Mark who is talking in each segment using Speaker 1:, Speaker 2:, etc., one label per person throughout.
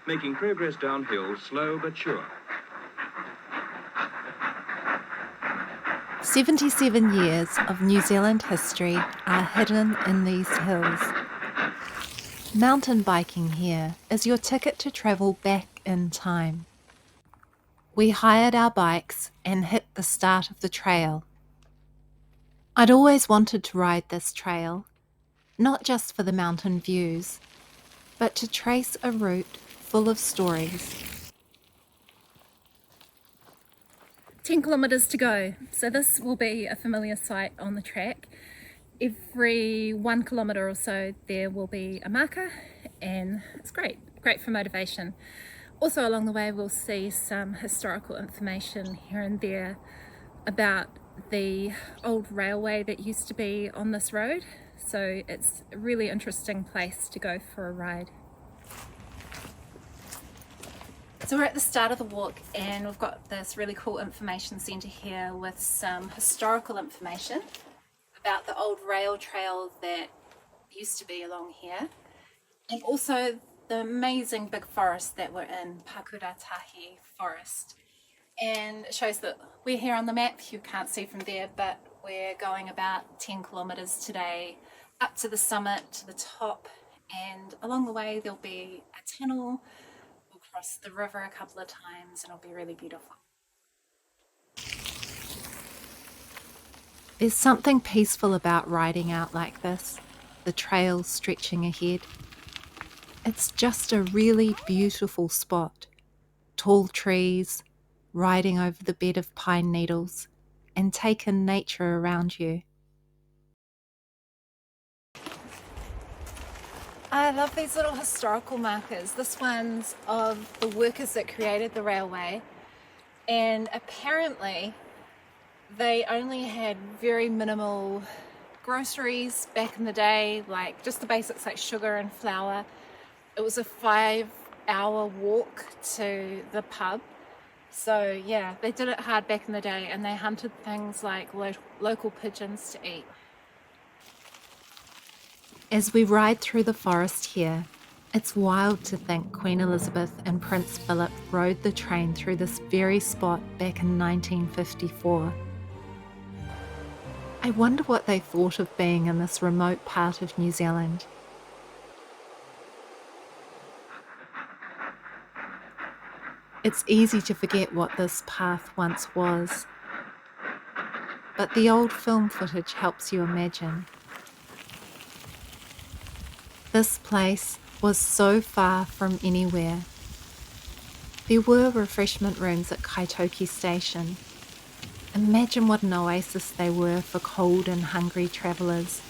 Speaker 1: making progress downhill slow but sure.
Speaker 2: 77 years of New Zealand history are hidden in these hills. Mountain biking here is your ticket to travel back in time. We hired our bikes and hit the start of the trail. I'd always wanted to ride this trail, not just for the mountain views, but to trace a route full of stories.
Speaker 3: 10 kilometres to go, so this will be a familiar sight on the track. Every 1 kilometre or so there will be a marker, and it's great for motivation. Also along the way we'll see some historical information here and there about the old railway that used to be on this road, so it's a really interesting place to go for a ride. So we're at the start of the walk and we've got this really cool information centre here with some historical information about the old rail trail that used to be along here, and also the amazing big forest that we're in, Pakuratahi Forest. And it shows that we're here on the map, you can't see from there, but we're going about 10 kilometres today up to the summit, to the top, and along the way there'll be a tunnel. Cross the river a couple of times and it'll be really beautiful.
Speaker 2: There's something peaceful about riding out like this, the trail stretching ahead. It's just a really beautiful spot. Tall trees, riding over the bed of pine needles, and take in nature around you.
Speaker 3: I love these little historical markers. This one's of the workers that created the railway, and apparently they only had very minimal groceries back in the day, like just the basics like sugar and flour. It was a 5-hour walk to the pub. So yeah, they did it hard back in the day, and they hunted things like local pigeons to eat.
Speaker 2: As we ride through the forest here, it's wild to think Queen Elizabeth and Prince Phillip rode the train through this very spot back in 1954. I wonder what they thought of being in this remote part of New Zealand. It's easy to forget what this path once was, but the old film footage helps you imagine. This place was so far from anywhere. There were refreshment rooms at Kaitoki Station. Imagine what an oasis they were for cold and hungry travellers.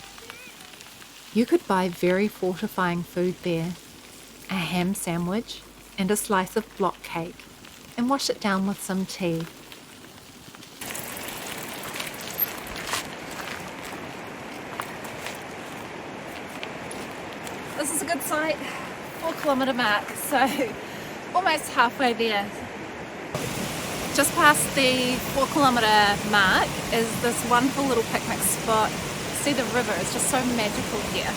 Speaker 2: You could buy very fortifying food there, a ham sandwich and a slice of block cake, and wash it down with some tea.
Speaker 3: This is a good site, 4 kilometre mark, so almost halfway there. Just past the 4 kilometre mark is this wonderful little picnic spot. See the river, it's just so magical here.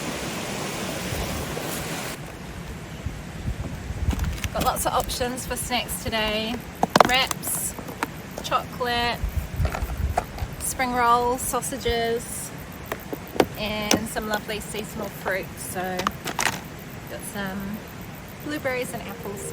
Speaker 3: Got lots of options for snacks today. Wraps, chocolate, spring rolls, sausages, and some lovely seasonal fruit. So got some blueberries and apples.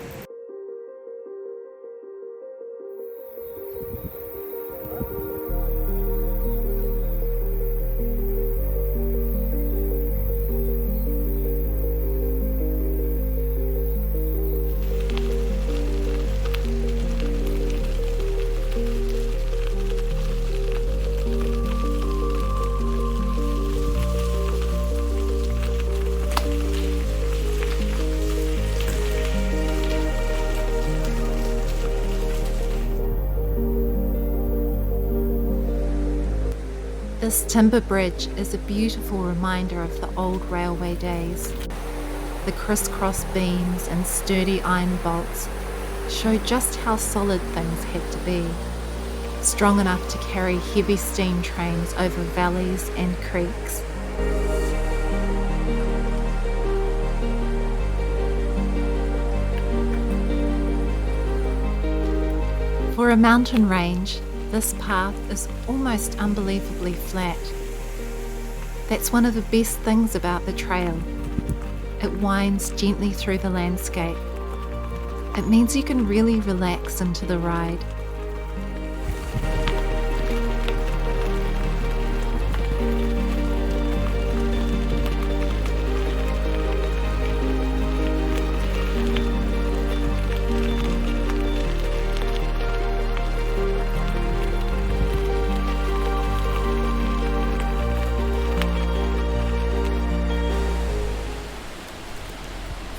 Speaker 2: This timber bridge is a beautiful reminder of the old railway days. The crisscross beams and sturdy iron bolts show just how solid things had to be, strong enough to carry heavy steam trains over valleys and creeks. a mountain range, this path is almost unbelievably flat. That's one of the best things about the trail. It winds gently through the landscape. It means you can really relax into the ride.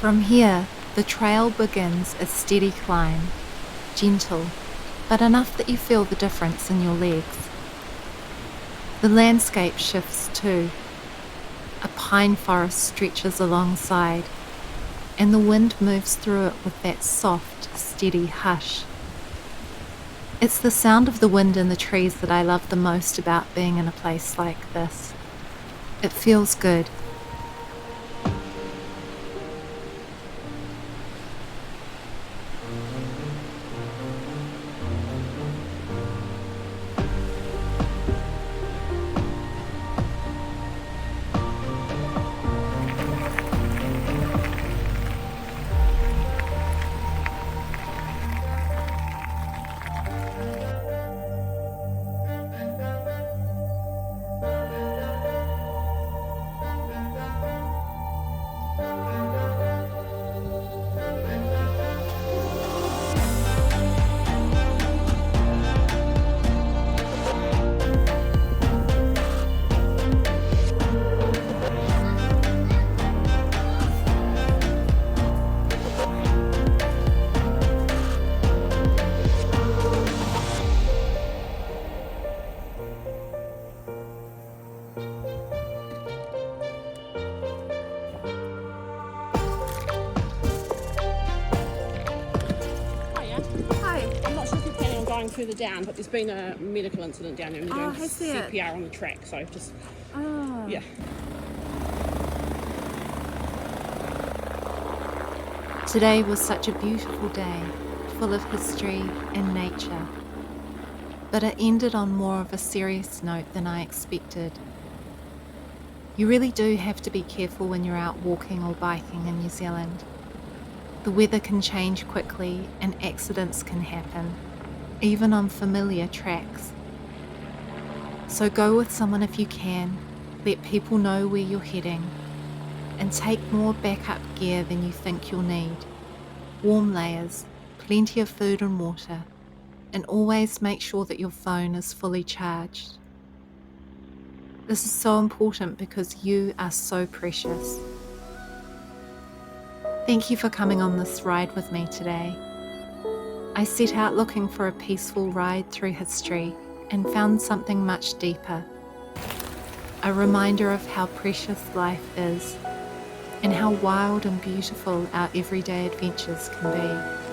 Speaker 2: From here, the trail begins a steady climb, gentle, but enough that you feel the difference in your legs. The landscape shifts too. A pine forest stretches alongside, and the wind moves through it with that soft, steady hush. It's the sound of the wind in the trees that I love the most about being in a place like this. It feels good.
Speaker 4: Further down, but there's been a medical incident down there and they're doing CPR on the track, so just yeah.
Speaker 2: Today was such a beautiful day, full of history and nature, but it ended on more of a serious note than I expected. You really do have to be careful when you're out walking or biking in New Zealand. The weather can change quickly and accidents can happen, even on familiar tracks. So go with someone if you can, let people know where you're heading, and take more backup gear than you think you'll need. Warm layers, plenty of food and water, and always make sure that your phone is fully charged. This is so important because you are so precious. Thank you for coming on this ride with me today. I set out looking for a peaceful ride through history and found something much deeper. A reminder of how precious life is and how wild and beautiful our everyday adventures can be.